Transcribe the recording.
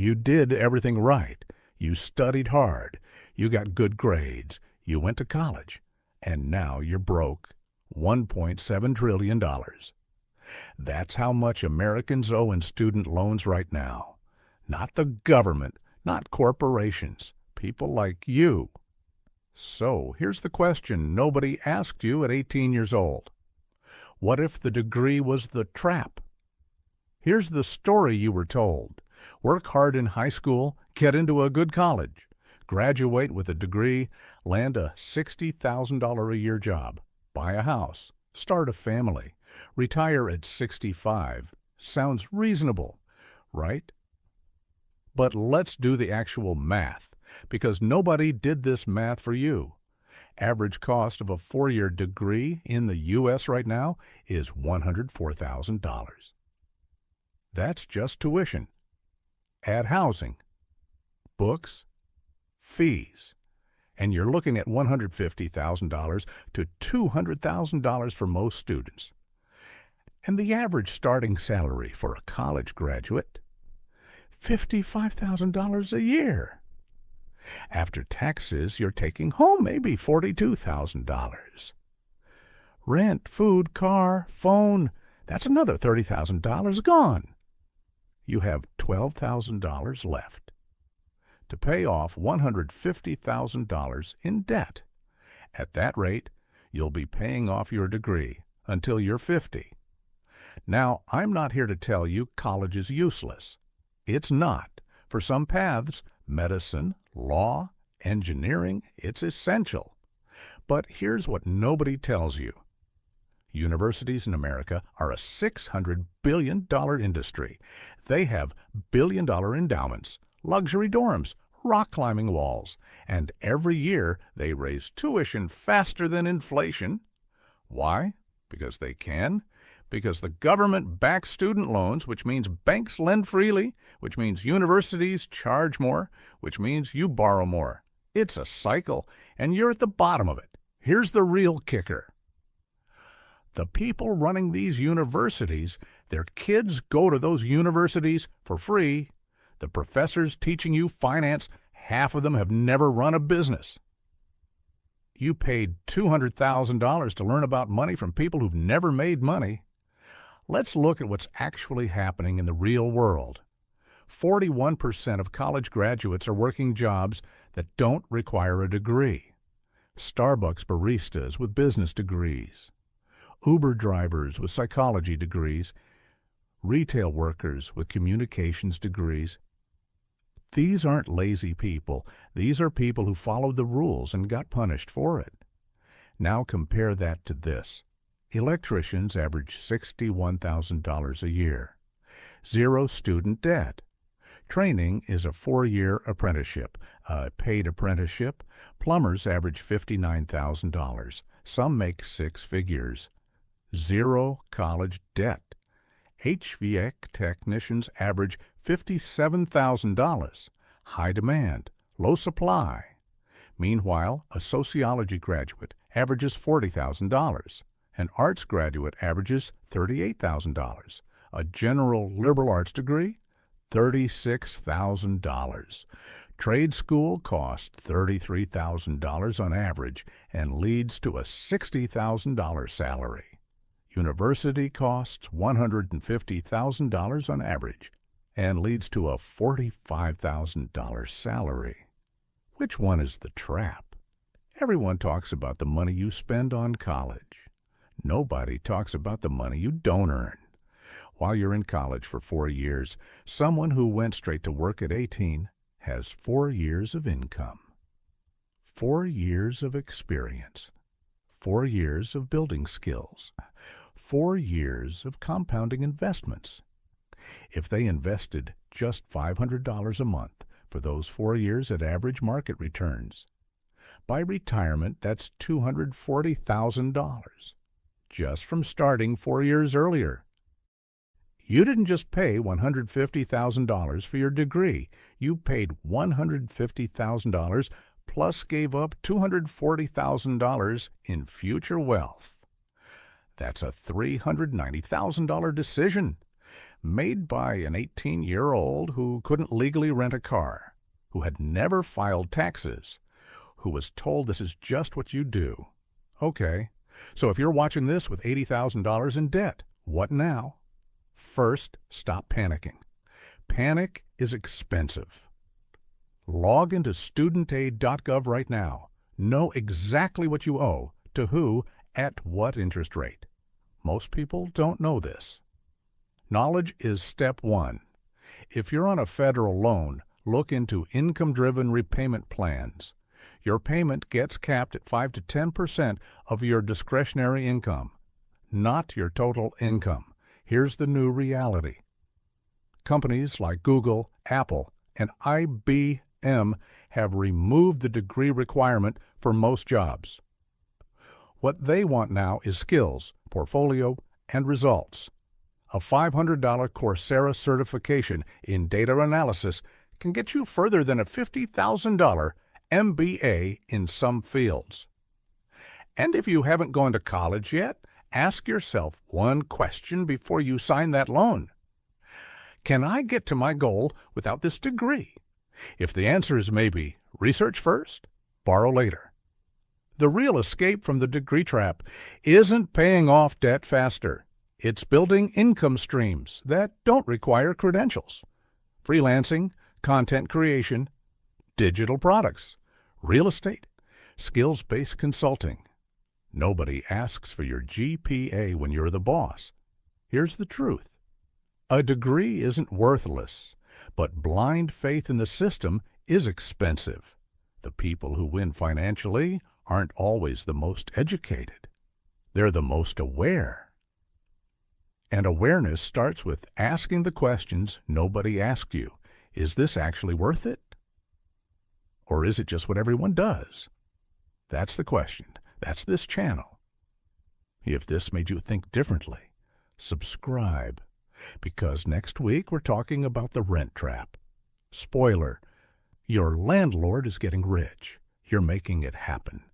You did everything right. You studied hard. You got good grades. You went to college. And now you're broke. $1.7 trillion. That's how much Americans owe in student loans right now. Not the government, not corporations, people like you. So here's the question nobody asked you at 18 years old. What if the degree was the trap? Here's the story you were told. Work hard in high school, get into a good college, graduate with a degree, land a $60,000 a year job, buy a house, start a family, retire at 65. Sounds reasonable, right? But let's do the actual math, because nobody did this math for you. Average cost of a 4-year degree in the U.S. right now is $104,000. That's just tuition. Add housing, books, fees, and you're looking at $150,000 to $200,000 for most students. And the average starting salary for a college graduate, $55,000 a year. After taxes, you're taking home maybe $42,000. Rent, food, car, phone, that's another $30,000 gone. You have $12,000 left to pay off $150,000 in debt. At that rate, you'll be paying off your degree until you're 50. Now, I'm not here to tell you college is useless. It's not. For some paths, medicine, law, engineering, it's essential. But here's what nobody tells you. Universities in America are a $600 billion industry. They have billion-dollar endowments, luxury dorms, rock climbing walls, and every year they raise tuition faster than inflation. Why? Because they can. Because the government backs student loans, which means banks lend freely, which means universities charge more, which means you borrow more. It's a cycle, and you're at the bottom of it. Here's the real kicker. The people running these universities, their kids go to those universities for free. The professors teaching you finance, half of them have never run a business. You paid $200,000 to learn about money from people who've never made money. Let's look at what's actually happening in the real world. 41% of college graduates are working jobs that don't require a degree. Starbucks baristas with business degrees. Uber drivers with psychology degrees. Retail workers with communications degrees. These aren't lazy people. These are people who followed the rules and got punished for it. Now compare that to this. Electricians average $61,000 a year. Zero student debt. Training is a 4-year apprenticeship, a paid apprenticeship. Plumbers average $59,000. Some make 6 figures. Zero college debt. HVAC technicians average $57,000. High demand, low supply. Meanwhile, a sociology graduate averages $40,000. An arts graduate averages $38,000. A general liberal arts degree, $36,000. Trade school costs $33,000 on average and leads to a $60,000 salary. University costs $150,000 on average and leads to a $45,000 salary. Which one is the trap? Everyone talks about the money you spend on college. Nobody talks about the money you don't earn. While you're in college for 4 years, someone who went straight to work at 18 has 4 years of income. 4 years of experience. 4 years of building skills. 4 years of compounding investments. If they invested just $500 a month for those 4 years at average market returns, by retirement that's $240,000, just from starting 4 years earlier. You didn't just pay $150,000 for your degree. You paid $150,000 plus gave up $240,000 in future wealth. That's a $390,000 decision. made by an 18-year-old who couldn't legally rent a car, who had never filed taxes, who was told this is just what you do. Okay, so if you're watching this with $80,000 in debt, what now? First, stop panicking. Panic is expensive. Log into studentaid.gov right now. Know exactly what you owe, to who, at what interest rate. Most people don't know this. Knowledge is step one. If you're on a federal loan, look into income-driven repayment plans. Your payment gets capped at 5 to 10% of your discretionary income, not your total income. Here's the new reality. Companies like Google, Apple, and IBM have removed the degree requirement for most jobs. What they want now is skills, portfolio, and results. A $500 Coursera certification in data analysis can get you further than a $50,000 MBA in some fields. And if you haven't gone to college yet, ask yourself one question before you sign that loan. Can I get to my goal without this degree? If the answer is maybe, research first, borrow later. The real escape from the degree trap isn't paying off debt faster. It's building income streams that don't require credentials. Freelancing, content creation, digital products, real estate, skills-based consulting. Nobody asks for your GPA when you're the boss. Here's the truth. A degree isn't worthless, but blind faith in the system is expensive. The people who win financially aren't always the most educated. They're the most aware. And awareness starts with asking the questions nobody asked you. Is this actually worth it? Or is it just what everyone does? That's the question. That's this channel. If this made you think differently, subscribe, because next week we're talking about the rent trap. Spoiler, your landlord is getting rich. You're making it happen.